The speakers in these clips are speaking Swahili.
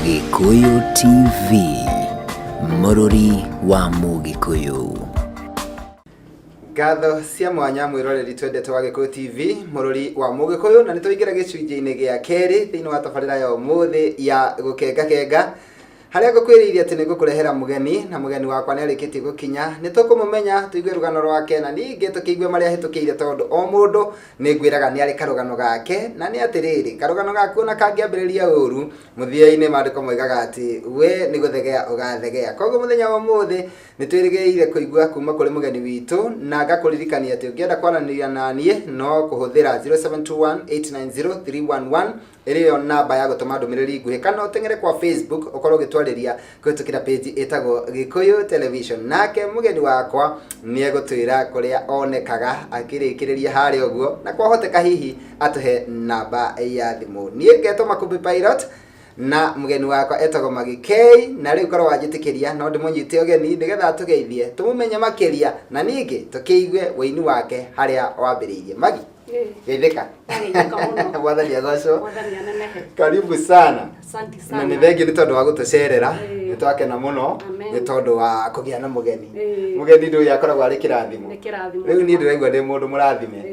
Gikuyu TV, Mũrũri wa Mũgĩkũyũ. Ngatho cia mwanya mwiroreri twendete wa Gikuyu TV, Mũrũri wa Mũgĩkũyũ, na nĩtũingĩra gĩcunjĩ-inĩ gĩa kerĩ thĩinĩ wa tabarĩra ya ũmũthĩ ya gũkenga haria ngũkwĩrĩirie atĩ nĩngũkũrehera mũgeni, na mũgeni wakwa nĩarĩkĩtie gũkinya. Nĩtũkũmũmenya, tũigue rũgano rwake, na ningĩ tũkĩigue marĩa hĩtũkĩire, tondũ o mũndũ nĩngwĩraga nĩarĩ karũgano gake, na nĩ atĩrĩrĩ, karũgano gaku ona kangĩambĩrĩria ũru, mũthia-inĩ maandĩko moigaga atĩ we nĩ gũthegea ũgathegea. Koguo mũthenya wa ũmũthĩ nĩtwĩrĩgĩrĩire kũigua kuma kũrĩ mũgeni witũ, na ngakũririkania atĩ ũngĩenda kwaranĩria naniĩ no kũhũthĩra 0721890311 ĩrĩyo namba ya gũtũma ndũmĩrĩri nguhĩ, kana ũteng'ere kwa Facebook ũkorwo ũgĩtwarĩria kũhĩtũkĩra page ĩtagwo Gikuyu Television. Nake mũgeni wakwa nĩegũtwĩra kũrĩa onekaga akĩrĩkĩrĩria harĩa ũguo, na kwahoteka hihi atũhe namba ya thimũ. Niĩ ngetwo Makumbi Pilot, na mũgeni wakwa etagwo Magi K, na rĩu korwo wanjĩtĩkĩria no ndĩmũnyite ũgeni nĩgetha tũgeithie, tũmũmenye makĩria, na ningĩ tũkĩigue wĩini wake harĩa wambĩrĩirie. Magi, geithĩka. Mwathani agocwo. Karibu sana. Asante sana. Na nĩ thengiũ nĩ tondũ wa gũtũcerera, nĩtwakena mũno nĩ tondũ wa kũgĩa na mũgeni. Mũgeni ndũĩ akoragwo arĩ kĩrathimo. Nĩ kĩrathimo. Rĩu niĩ ndĩraigua ndĩ mũndũ mũrathime.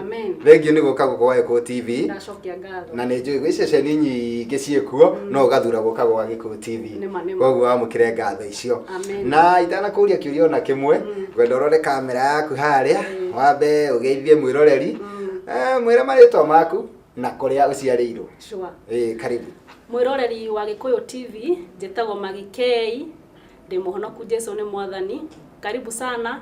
Amen. Thengiũ nĩ gũka gũkwa Gikuyu TV. Ndacokia ngatho. Na nĩ njũĩ gwĩ ceceni nyingĩ ciĩkuo, no ũgathura gũka gwa Gikuyu TV. Koguo wamũkĩre ngatho icio. Na itanakũria kĩũria ona kĩmwe, ngwenda ũrore kamera yaku harĩa, wambe ũgeithie mwĩroreri. Mwĩre marĩtwa maku na kũrĩa ũciarĩirwo. Sure. Karibu. Mwĩroreri wa Gikuyu TV, njĩtagwo Magi K, ndĩ mũhonoku Jesu nĩ Mwathani. Karibu sana,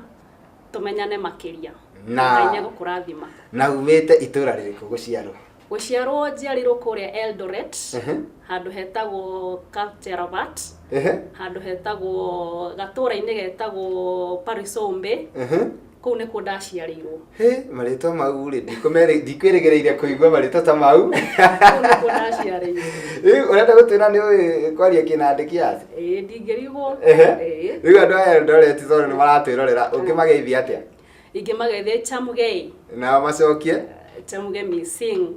tũmenyane makĩria. Na Ngai nĩgũkũrathima. Na umĩte itũra rĩrĩkũ gũciarwo? Gũciarwo njiarĩirwo kũrĩa Eldoret, handũ hetagwo Kapteravat, handũ hetagwo gatũra-inĩ getagwo Parisombe. Kũu nĩkuo ndaciarĩirwo. Marĩtwa mau rĩ, ndikwĩrĩgĩrĩire kũigua marĩtwa ta mau. Kũu nĩkuo ndaciarĩirwo. Ũrenda gũtwĩra nĩ ũĩ kwaria kĩnandĩ kĩaci? Ndingĩrigwo. Rĩu andũ aya Eldoret tondũ nĩ maratwĩrorera, ũngĩmageithia atĩa? Ingĩmageithia Chamugei. Na macokie? Chamugei missing.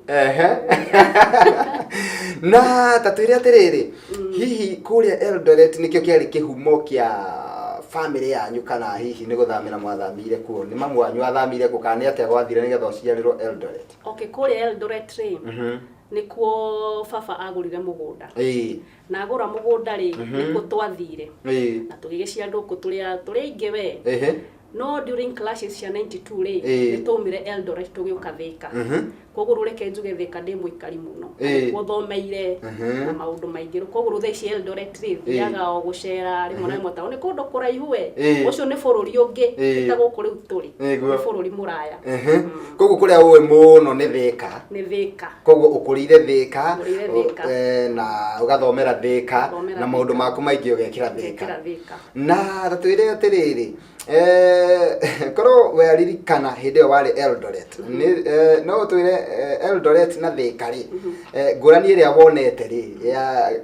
Na ta twĩre atĩrĩrĩ, hihi kũrĩa Eldoret nĩkĩo kĩarĩ kĩhumo kĩa family yanyu, kana hihi nĩ gũthamĩra mwathamĩire kuo? Nĩ mamu wanyu athamĩire kũ, kana nĩ atĩa gwathire nĩgetha ũciarĩrwo Eldoret? Okay, kũrĩa Eldoret rĩ, nĩkuo baba agũrire mũgũnda. Na agũra mũgũnda rĩ, nĩkuo twathire. Na tũgĩgĩcia ndũkũ tũrĩ aingĩ we. No during clashes cia 92 rĩ, nĩtwaumire Eldoret tũgĩũka Thika. Koguo rũreke njuge Thika ndĩ mũikari mũno. Nĩkuo thomeire na maũndũ maingĩ. Koguo thaa ici Eldoret rĩ, thiaga o gũcera rĩmwe na rĩmwe, tondũ nĩ kũndũ kũraihu we. Ũcio nĩ bũrũri ũngĩ, ta gũkũ rĩu tũrĩ. Nĩ bũrũri mũraya. Koguo kũrĩa ũĩ mũno nĩ Thika. Nĩ Thika. Koguo ũkũrĩire Thika, na ũgathomera Thika, na maũndũ maku maingĩ ũgekĩra Thika. Na ta twĩre atĩrĩrĩ, korwo weririkana hĩndĩ ĩyo warĩ Eldoret, no ũtwĩre Eldoret na Thika rĩ, ngũrani ĩrĩa wonete rĩ,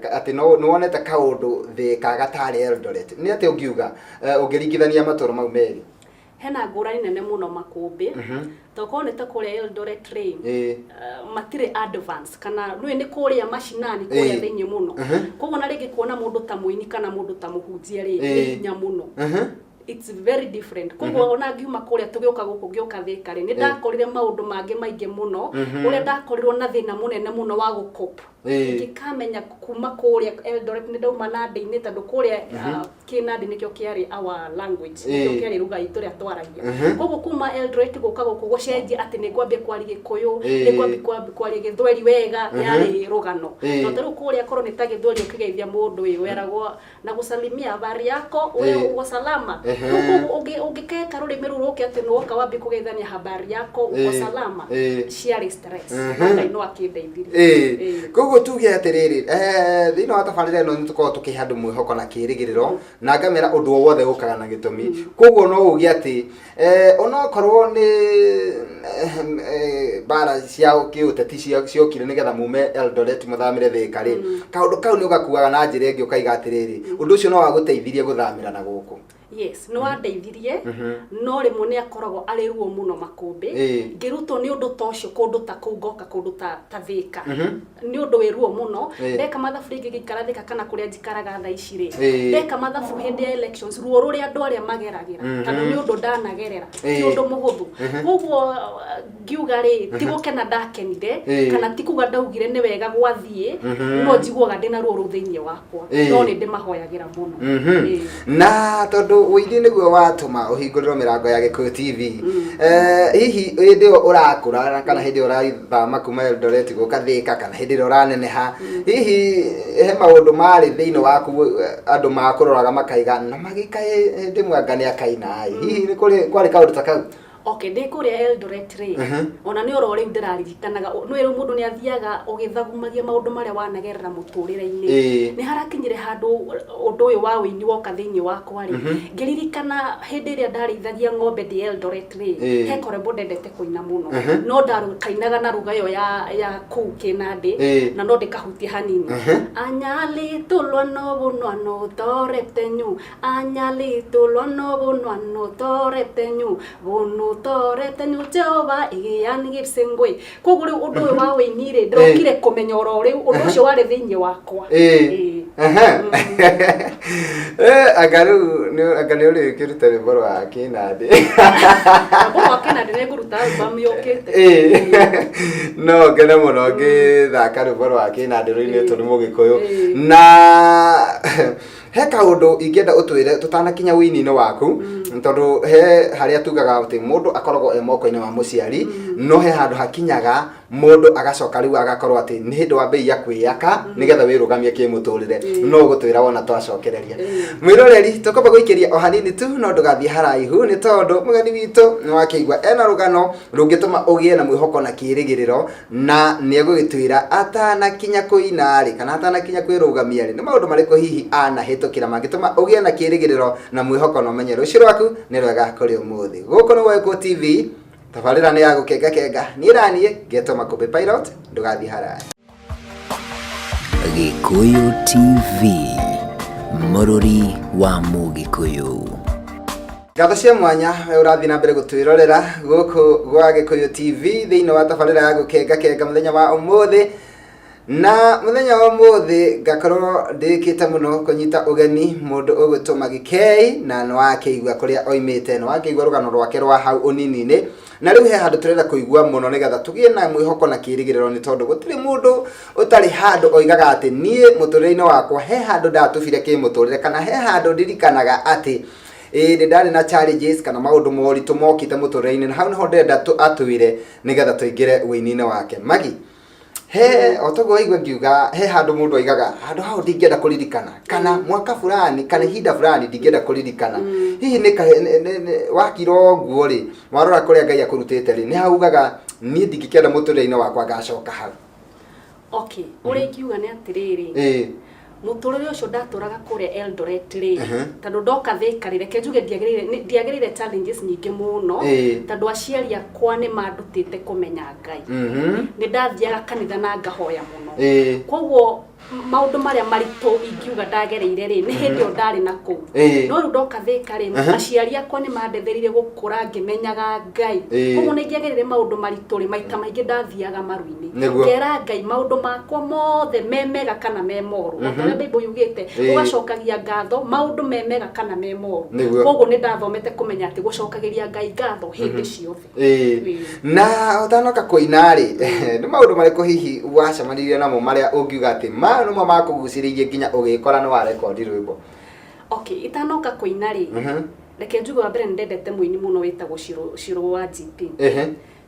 atĩ nĩ wonete kaũndũ Thika gatarĩ Eldoret, nĩ atĩ ũngiuga ũngĩringithania matũra mau merĩ? Hena ngũrani nene mũno Makũmbĩ, tondũ nĩ ta kũrĩa Eldoret rĩ, matirĩ advance, kana nĩ kũrĩa mashinani kũrĩa thĩinĩ mũno. Koguo na rĩngĩ kuona mũndũ ta mũini kana mũndũ ta mũhunjia rĩ, nĩ hinya mũno. It's very different. Koguo ona ngiuma kũrĩa tũgĩũka gũkũ ngĩũka Thika rĩ, nĩ ndakorire maũndũ mangĩ maingĩ mũno, ũrĩa ndakorirwo na thĩna mũnene mũno wa gũkopa. Ngĩkamenya kuma kũrĩa Eldoret nĩ ndauma Nandi-inĩ, tondũ kũrĩa Kĩnandi nĩkĩo kĩarĩ our language, nĩkĩo kĩarĩ lugha itũ ĩrĩa twaragia. Koguo kuma Eldoret gũka gũkũ gũcenjia atĩ nĩ ngwambia kwaria Gĩkũyũ, nĩ ngwambia kwaria Gĩthweri wega, yarĩ rũgano. Tondũ rĩu kũrĩa korwo nĩ ta Gĩthweri ũkĩgeithia mũndũ weragwo na gũsalimia habari yako, uko salama. Ũngĩkeka rũrĩmĩ rũu rũke atĩ nĩwoka wambia kũgeithania habari yako, uko salama, ciarĩ stress. Ngai no akĩndeithirie. Koguo tuge atĩrĩrĩ, thĩinĩ wa tabarĩra ĩno nĩtũkoragwo tũkĩhe andũ mwĩhoko na kĩĩrĩgĩrĩro, na ngamera ũndũ o wothe ũkaga na gĩtũmi. Koguo no uge atĩ onokorwo nĩ bara cia kĩũteti ciokire nĩgetha mume Eldoret mũthamĩre Thika rĩ, kaũndũ kau nĩ ũgakuaga na njĩra ĩngĩ ũkaiga atĩrĩrĩ, ũndũ ũcio no wagũteithirie gũthamĩra na gũkũ? yes no andeithirie no rimwe ni akoragwo ari ruo muno makumbi ngirutwo ni undu tocio kundu ta kungoka kundu ta Thika ni undu wi ruo muno ndeka mathabu ringi gikara Thika kana kuria njikaraga tha ici ri ndeka mathabu hindi ya elections ruo ruria andu aria mageragira tondu ni undu ndanagerera ti undu muhuthu koguo ngiuga ri ti gukena ndakenire kana ti kuga ndaugire ni wega gwathie no njiguaga ndina ruo ru thiini wakwa no ni ndimahoyagira muno na tondu windi niguo watuma uhinguriro mirango ya Gikuyu TV hihi hindi urakura kana hindi urathama kuma Eldoret guka Thika kana hindi uraneneha hihi he maundu mari thiini waku andu makuroraga makaiga na magikae hindi mwangani akaina hihi ni kwari kaundu ta kau okay ndi kuria Eldoret ri ona ni oro ri ndiraririkanaga no ero mundu ni athiaga ugithagumagia maundu maria wanagerera muturire-ini ni harakinyire handu undu uyu wa wini woka thiini wakwa ri ngiririkana hindi iria ndarithagia ng'ombe ndi Eldoret ri he korebo ndendete kuina muno no ndarukainaga na rugayo ya kuu Kinandi na no ndikahutia hanini anyali tulwa no bunwano torete nyu anyali tulwa no bunwano torete nyu bunu torete nyu Jehova igiani gipsengwe koguri undu wa weinire ndokire kumenya oro ri undu ucio wari thiini wakwa agaru ri kiruta ri boro wa Kinandi boro wa Kinandi ni guruta album yokete no ngene muno ngithaka ri boro wa Kinandi ri tondu Mugikuyu na he kaundu ingienda utwire tutanakinya wini-ini waku tondu he haria tugaga ati mundu akoragwo moko-ini wa muciari no he handu hakinyaga mundu agacoka riu agakorwo ati ni hindi wa bei ya kwiyaka nigetha wirugamie kimuturire no gutwira wona twacokereria mwiroreri tukomba guikiria o hanini tu no ndugathie haraihu ni tondu mugeni witu ni wakiigua ena rugano rungituma ugie na mwihoko na kirigiriro na ni egugitwira atanakinya kuinari kana atanakinya kwirugamia ri ni maundu mariko hihi anahitukira mangituma ugie na kirigiriro na mwihoko no menye rucio rwaku ni rwega kuri umuthi guku ni Gikuyu TV tabarira ni ya gukenga ni ranie Geto Makumbi Pilot ndugathie haraya Gikuyu TV Mururi wa Mugikuyu Gatho cia mwanya we urathi na mbere gutwirorera guku gwa Gikuyu TV thiini wa tabarira ya gukenga muthenya wa umuthi na muthenya wa umuthi ngakorwo ndikite muno kunyita ugeni mundu ugutuma Gikei na no wakeigua kuria oimite no wakeigua rugano rwake rwa hau unini-ini na riu he handu turenda kuigua muno nigetha tugie na mwihoko na kirigiriro ni tondu gutiri mundu utari handu oigaga ati nie muturire-ini wakwa he handu ndatubire kimuturire kana he handu ndirikanaga ati ni ndari na challenges kana maundu moritu mokite muturire-ini na hau niho ndenda atwire nigetha tuingire wini-ini wake magi he otogo igwe ngiuga he handu mundu oigaga handu hau ndingenda kuririkana kana mwaka fulani kana hinda fulani ndingenda kuririkana hihi ni wakiro nguo ri warora kuria Ngai akurutite ri ni haugaga ni ndingikenda muturire-ini wakwa gacoka hau okay uri ngiuga ni atiriri muturire ucio ndaturaga kuria Eldoret ri tondu ndoka Thika ri reke njuge ndiagirire challenges nyingi muno tondu aciari akwa ni mandutite kumenya Ngai ni ndathiaga kanitha na ngahoya muno koguo maundu maria maritu ingiuga ndagereire ri ni hindi o ndari naku no ru ndoka Thika ri aciari akwa ni mandetherire gukura ngimenyaga Ngai koguo ni ngiagerire maundu maritu ri maita maingi ndathiaga maru-ini ngera Ngai maundu makwa mothe memega kana memoru Bible yugite ugacokagia ngatho maundu memega kana memoru koguo ni ndathomete kumenya ati gucokagiria Ngai ngatho hindi ciothe na utanoka kuinari ni maundu mariko hihi wacamanirie namo maria ungiuga ati no mo makuguciririe nginya ugikora no wa record rwimbo okay itanoka kuinari reke njugo wa mbere ndendete muini muno witagwo Shiro wa GP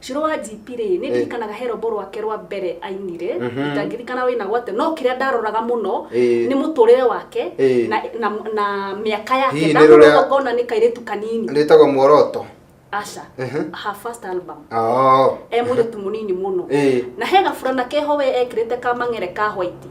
Shiro wa GP ri ni ndikanaga herombo rwake rwa mbere ainire itangirikana wina gwate no kiria ndaroraga muno ni muturire wake na miaka yake ndagona ni kairitu kanini nditagwo Muoroto Asha her first album mũirĩtu mũnini mũno na he gabũrana keho we ekĩrĩte kamang'ere ka white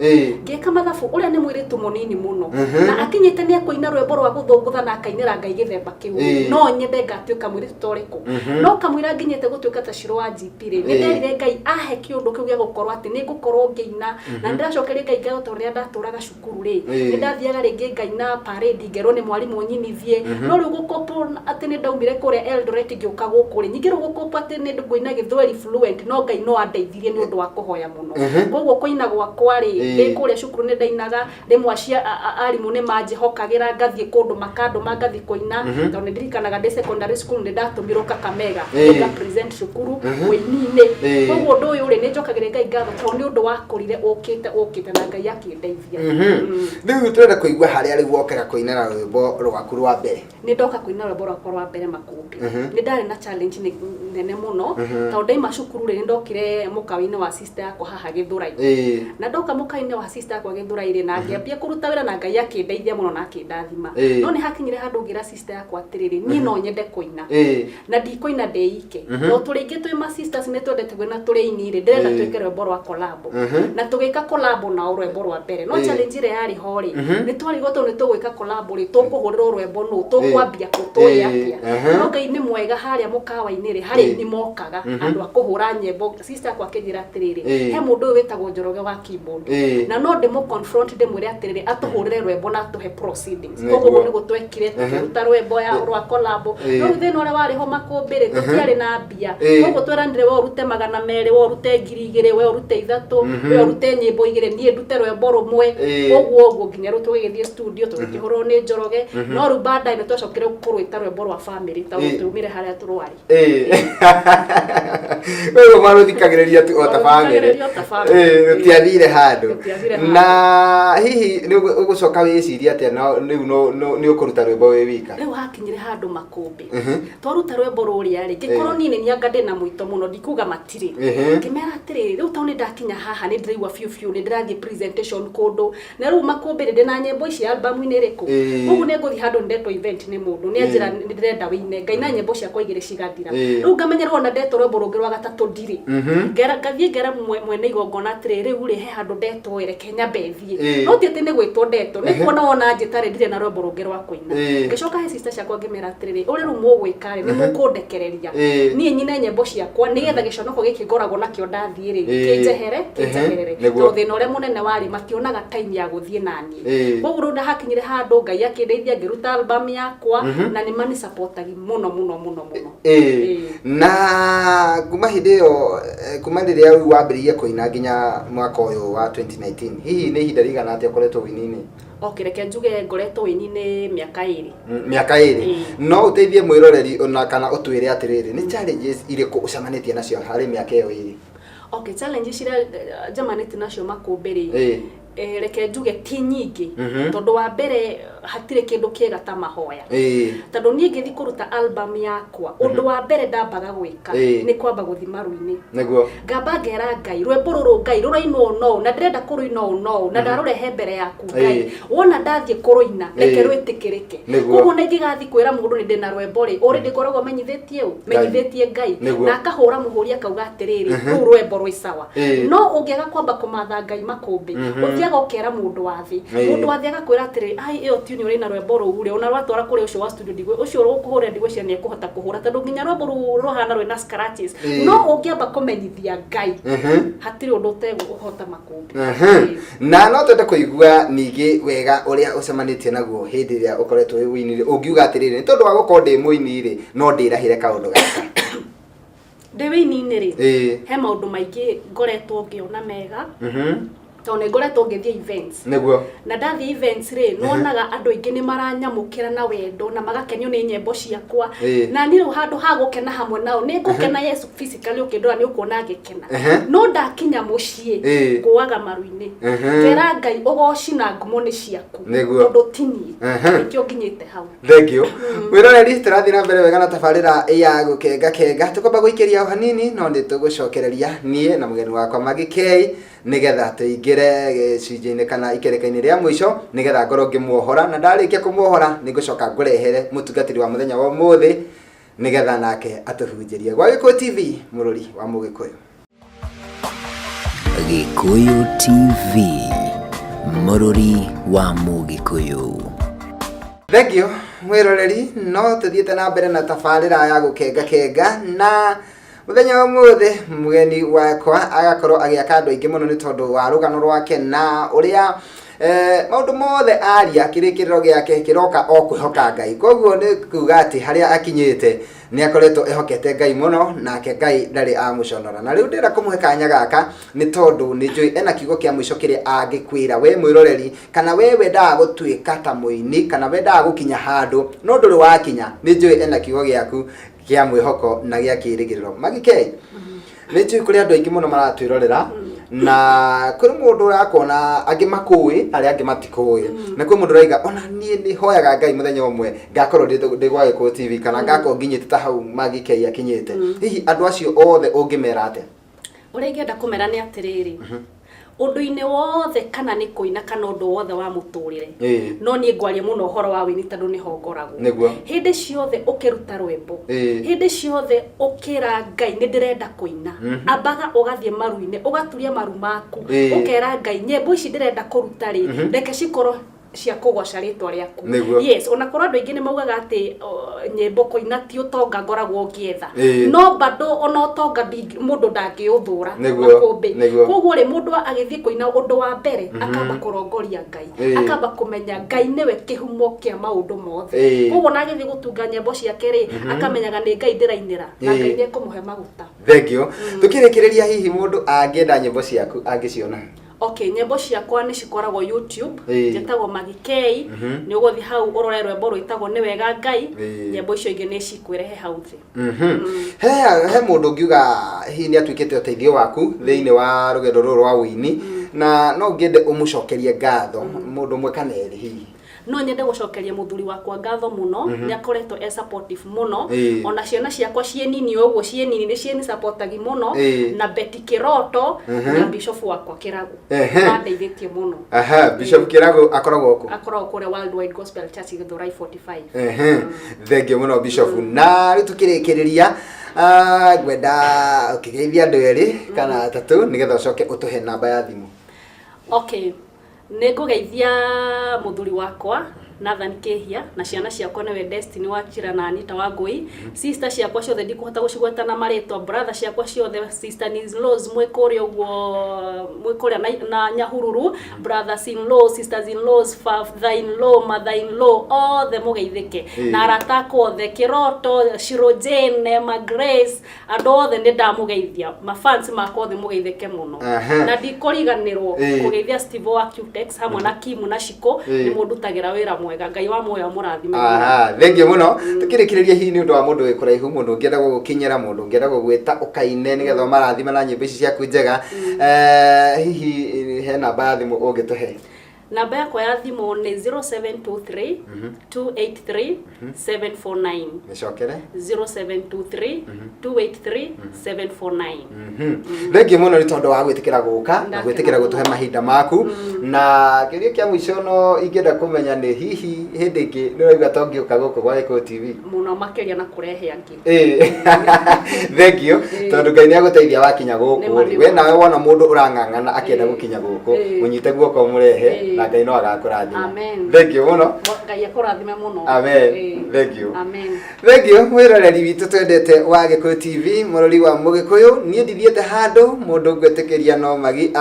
ngĩka mathabu ũrĩa nĩ mũirĩtu mũnini mũno na akinyĩte nĩ ekũina rwĩmbo rwa gũthũngũtha na akainĩra Ngai gĩthemba kĩu no nyende ngatuĩka mũirĩtu ta ũrĩkũ no kamũira nginyĩte gũtuĩka ta Shirũ wa GP rĩ nĩnderire Ngai ahe kĩũndũ kĩu gĩa gũkorwo atĩ nĩngũkorwo ngĩina na nĩndacokeria Ngai ngatho tondũ rĩrĩa ndatũraga cukuru rĩ nĩndathiaga rĩngĩ ngaina parade ngerwo nĩ mwarimũ nyinithie no rĩu gũkopo atĩ nĩndaumire kũrĩa Eldoret ngĩũka gũkũ rĩ nyingĩ rĩu gũkopo atĩ nĩngũina Gĩthweri fluent no Ngai no andeithirie nĩ ũndũ wa kũhoya mũno koguo kũina gwakwa rĩ ndĩ kũrĩa cukuru nĩndainaga rĩmwe arimũ nĩmanjĩhokagĩra ngathiĩ kũndũ makandũma ngathi kũina tondũ nĩndirikanaga ndĩ secondary school nĩndatũmirwo Kakamega nga present cukuru wĩini-inĩ koguo ũndũ ũyũ rĩ nĩnjokagĩria Ngai ngatho tondũ nĩ ũndũ wakũrire ũkĩte na Ngai akĩndeithia rĩu tũrenda kũigua harĩa rĩu wokera kũinĩra rwĩmbo rwaku rwa mbere nĩndoka kũina rwĩmbo rwakwa rwa mbere Makũmbĩ nĩndarĩ na challenge nene mũno tondũ ndaima cukuru rĩ nĩndokire mũkawa-inĩ wa sister yakwa haha Gĩthũrai na ndoka mũkawa-inĩ wa sister yakwa Gĩthũrai rĩ na ngĩambia kũruta wĩra na Ngai akĩndeithia mũno na akĩndathima no nĩ hakinyire handũ ngĩra sister yakwa atĩrĩrĩ niĩ no nyende kũina na ndikũina ndĩ ike no tũrĩngĩ twĩ ma sisters nĩtwendete kũina tũrĩ ini rĩ ndĩrenda twĩke rwĩmbo rwa collab na tũgĩka collab nao rwĩmbo rwa mbere no challenge ĩrĩa yarĩ ho rĩ nĩtwarigwo tondũ nĩtũgwĩka collab rĩ tũkũhũrĩrwo rwĩmbo nũ tũkwambia kũtũĩ atĩa no Ngai nĩ mwega harĩa mũkawa-inĩ rĩ harĩ nĩ mokaga andũ a kũhũra nyĩmbo sister yakwa akĩnjĩra atĩrĩrĩ he mũndũ ũyũ wĩtagwo Njoroge wa keyboard na no ndĩmũ confront ndĩmwĩre atĩrĩrĩ atũhũrĩre rwĩmbo na atũhe proceedings koguo nĩ gũtwekire tũkĩruta rwĩmbo ya rwa collab no thĩna ũrĩa warĩ ho Makũmbĩ rĩ tũtiarĩ na mbia koguo tweranire we ũrute 200 we ũrute 2000 we ũrute 3 we ũrute nyĩmbo 2 niĩ ndute rwĩmbo rũmwe koguo nginya rĩu tũgĩgĩthiĩ studio tũkĩhũrwo nĩ Njoroge no rĩu baadaye nĩtwacokire kũrũĩta rwĩmbo rwa family tondũ tuumire harĩa tũrwarĩ wewe maruthikagĩrĩria tu o ta family tũtiathire handũ na hihi ũgũcoka wĩciria atĩa rĩu nĩ ũkũruta rwĩmbo wĩ wika rĩu hakinyire handũ Makũmbĩ twaruta rwĩmbo rũrĩa rĩ ngĩkorwo niĩ nĩanga ndĩ na mũito mũno ndikuga matirĩ ngĩmera atĩrĩrĩ rĩu tondũ nĩndakinya haha nĩndĩraigua biũ nĩndĩrathiĩ presentation kũndũ na rĩu Makũmbĩ ndĩ na nyĩmbo ici album-inĩ ĩrĩkũ ũguo nĩngũthiĩ handũ ndetwo event nĩ mũndũ nĩanjĩra nĩndĩrenda wĩine Ngai na nyĩmbo ciakwa 2 cigathira rĩu ngamenyerwo na ndetwo rwĩmbo rũngĩ rwa gatatũ ndirĩ ngathiĩ ngera mwene igongona atĩrĩ rĩu rĩ he handũ ndetwo reke nyambe thiĩ no ti atĩ nĩ gwĩtwo ndetwo nĩ kuona wona njĩtarĩ ndirĩ na rwĩmbo rũngĩ rwa kũina ngĩcoka he sister ciakwa ngĩmera atĩrĩrĩ ũrĩa rĩu mũgwĩka rĩ nĩ mũkũndekereria niĩ nyine nyĩmbo ciakwa nĩgetha gĩconoko gĩkĩ ngoragwo nakĩo ndathiĩ rĩ kĩnjeherere tondũ thĩna ũrĩa mũnene warĩ mationaga time ya gũthiĩ naniĩ koguo rĩu ndahakinyire handũ Ngai akĩndeithia ngĩruta album yakwa na nĩ mani supportagi mũno na kuma hĩndĩ ĩyo kuma rĩrĩa rĩu wambĩrĩirie kũina nginya mwaka ũyũ wa 2019 hihi nĩ ihinda rĩigana atĩa ũkoretwo wĩini-inĩ reke njuge ngoretwo wĩini-inĩ mĩaka 2 no ũteithie mwĩroreri ona kana ũtwĩre atĩrĩrĩ nĩ challenges irĩkũ ũcemanĩtie nacio harĩ mĩaka ĩyo ĩrĩ challenges iria njemanĩtie nacio Makũmbĩ rĩ reke njuge ti nyingĩ tondũ wa mbere hatirĩ kĩndũ kĩega ta mahoya tondũ niĩ ngĩthi kũruta album yakwa ũndũ wa mbere ndambaga gwĩka nĩ kwamba gũthi maru-inĩ nĩguo ngamba ngera Ngai rwĩmbo rũrũ Ngai rũrainwo no na ndĩrenda kũrũina no na ndarũrehe mbere yaku Ngai wona ndathiĩ kũrũina reke rwĩtĩkĩrĩke koguo na ingĩgathi kwĩra mũndũ nĩ ndĩ na rwĩmbo rĩ already ngoragwo menyithĩtie Ngai na akahũra mũhũri akauga atĩrĩrĩ rũu rwĩmbo rwĩ sawa no ũngĩaga kwamba kũmatha Ngai Makũmbĩ ũthiaga ũkera mũndũ wa thĩ agakwĩra atĩrĩ ai ĩyo tuni ũrĩ na rwĩmbo rũu rĩ ona rwatwara kũrĩ ũcio wa studio ndigwe ũcio ũkũhũra ndigwe cia nĩ ekũhota kũhũra tondũ nginya rwĩmbo rũu rũhana rwĩna scratches no ũngĩamba kũmenyithia Ngai hatirĩ ũndũ ũtegũhota Makũmbĩ na no twende kũigua ningĩ wega ũrĩa ũcemanĩtie naguo hĩndĩ ĩrĩa ũkoretwo wĩ wĩini-rĩ ũngiuga atĩrĩrĩ nĩ tondũ wa gũkorwo ndĩ mũini-rĩ no ndĩrahĩre kaũndũ gaka ndĩ wĩini-inĩ rĩ he maũndũ maingĩ ngoretwo ngĩona mega tondũ nĩ ngoretwo ngĩthiĩ events nĩguo na ndathiĩ events rĩ nonaga andũ aingĩ nĩ maranyamũkĩra na wendo na magakenio nĩ nyĩmbo ciakwa na niĩ rĩu handũ ha gũkena hamwe nao nĩ ngũkena Yesu physically ũkĩndora nĩ ũkuona ngĩkena no ndakinya mũciĩ ngũaga maru-inĩ ngera Ngai ũgoci na ngumo nĩ ciaku tondũ ti niĩ nĩkĩo nginyĩte hau thengio wĩroreri tũrathiĩ na mbere wega na tabarĩra ya gũkenga tũkwamba gũikĩria o hanini no nĩ tũgũcokereria niĩ na mũgeni wakwa Maggie K nigetha tuingire gĩcunjĩ-inĩ kana ikereka-inĩ rĩa mũico nigetha ngorwo ngĩmuohora na ndarĩkia kũmuohora nĩ ngũcoka ngũrehere mũtungatĩri wa mũthenya wa ũmũthĩ nigetha nake atuhunjirie. Gwa Gikuyu TV, Murori wa Mugikuyu. Gikuyu TV, Murori wa Mugikuyu. Thengio mwiroreri, no tuthiete na mbere na tabarira ya gukenga na muthenya wa muthe mugeni wakwa agakorwo agiaka andu aingi muno ni tondu wa rugano rwake na uria maundu mothe aria kirikiriro giake kiroka o kwihoka Ngai. Koguo ni kuga ati haria akinyite ni akoretwo ehokete Ngai muno, nake Ngai ndari amuconora. Na riu ndira kumuhe kanya gaka ni tondu ni njui ena kiugo kia mwisho kiria angikwira we mwiroreri, kana we wendaga gutuika ta muini, kana wendaga gukinya handu no nduri wakinya. Ni njui ena kiugo giaku kia mwihoko na gia kirigiriro. Magike ni njui kuri andu aingi muno maratwirorera na kuri mundu urakona angi makui ari angi matikui na kuri mundu raiga ona nie ni hoyaga Ngai muthenya umwe ngakorwo ndi Gwa Gikuyu TV kana ngakorwo nginyite ta hau Magike akinyite. Hihi andu acio othe ungimera ate? Uri ngenda kumera ni atiriri undu-ini wothe kana ni kuina kana undu wothe wa muturire no ni ngwaria muno horo wa wini tondu ni hongoragwo hindi ciothe ukiruta rwimbo hindi ciothe ukira Ngai ni ndirenda kuina ambaga ugathie maru-ini ugaturia maru maku ukera Ngai nyembo ici ndirenda kuruta ri reke cikorwo cia kugoca ritwa riaku. Yes, ona korwo andu aingi ni maugaga ati nyembo kuina ti utonga ngoragwo ngietha no bado ona utonga mundu ndangiuthura makumbi. Koguo ri mundu agithie kuina undu wa mbere akamba kurongoria Ngai, akamba kumenya Ngai niwe kihumo kia maundu mothe. Koguo na agithie gutunga nyembo ciake ri akamenyaga ni Ngai ndirainira na Ngai ni kumuhe maguta. Thengio tukirikiriria hihi mundu angienda nyembo ciaku angiciona? Okay, nyembo ciakwa ni cikoragwo YouTube, jetagwo Magike, ni ugothi hau urore rwembo rwitagwo ni wega Ngai, nyembo icio ingi ni cikwirehe hau thi. He mundu ngiuga hihi ni atwikite uteithio waku thiini wa rugendo ruru rwa wini na no ngiende umucokerie ngatho mundu mwe kana eri hihi? No nyende gucokeria muthuri wakwa ngatho muno ni akoretwo supportive muno ona ciana ciakwa cie nini uguo cie nini ni cie supportagi muno na Betty Kiroto na Bishop wakwa Kiragu ndeithĩtie muno. Bishop Kiragu akoragwo kure Worldwide Gospel Church Githurai 45. Thengio muno Bishop. Na ritu kirikiriria gwenda ukigeithia andu eri kana atatu nigetha ucoke utuhe namba ya thimu. Okay, nigugeithia muthuri wakwa Nathan Kehia na ciana ciakwa niwe Destiny Wachira na Anita Wangui, sister ciakwa ciothe ndikuhota gucigweta na maritwa, brother ciakwa ciothe, sister in laws mwekore uguo mwekore na Nyahururu, brothers in law, sisters in laws, father in law, mother in law, all the mugeithike na aratako othe Kiroto, Shirojene, Grace, and all the ndamugeithia mafans makwa othe mugeithike muno na ndikoriganirwo kugeithia Steve wa Qtex hamwe na Kim na Shiko ni mundu tagira wira mwega. Ngai wa moyo murathime. Thengio muno tukirikiriria hihi ni undu wa mundu wikuraihu mundu ngienda gukinyira mundu ngienda gugwita ukaine nigetha marathime na nyimbo ici ciaku njega hihi he namba ya thimu ungituhe? Namba yakwa ya thimu ni 0723 283 749. Nicokere 0723 283 749. Thengio muno ni tondu wa gwitikira guka na gwitikira gutuhe mahinda maku na kiria kia mwisho no ingenda kumenya ni hihi hindi ingi ni uraiga tongiuka guku Gwa Gikuyu TV muno makiria na kurehe angi. Thengio tondu Ngai ni aguteithia wakinya guku we nawe wona mundu urang'ang'ana akienda gukinya guku munyite guoko murehe na Ngai no agakurathima. Thengio muno. Ngai akurathime muno. Amen. Thengio. Amen. Thengio mwiroreri witu twendete Gwa Gikuyu TV, Murori wa Mugikuyu. Nie ndithiete handu mundu ngwetikiria no magi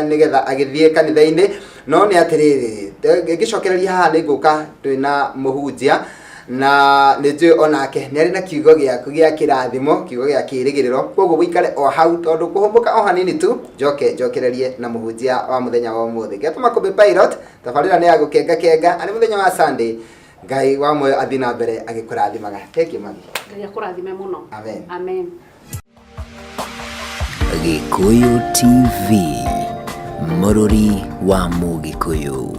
nigetha agithie kanitha-ini no ni atiriri ngicokereria haha ni nguka twina muhunjia na nijui onake ni ari na kiugo giaku gia kirathimo, kiugo gia kirigiriro. Koguo wikare o hau tondu kuhumuka o hanini tu njokererie na muhunjia wa muthenya wa umuthi. Gatuma Kumbi Pilot tabarira ni ya gukenga ari muthenya wa Sunday. Ngai wa moyo athina mbere agikurathimaga. Thank you mami. Ngai akurathime muno. Amen. Amen. Gikuyu TV, Murori wa Mugikuyu.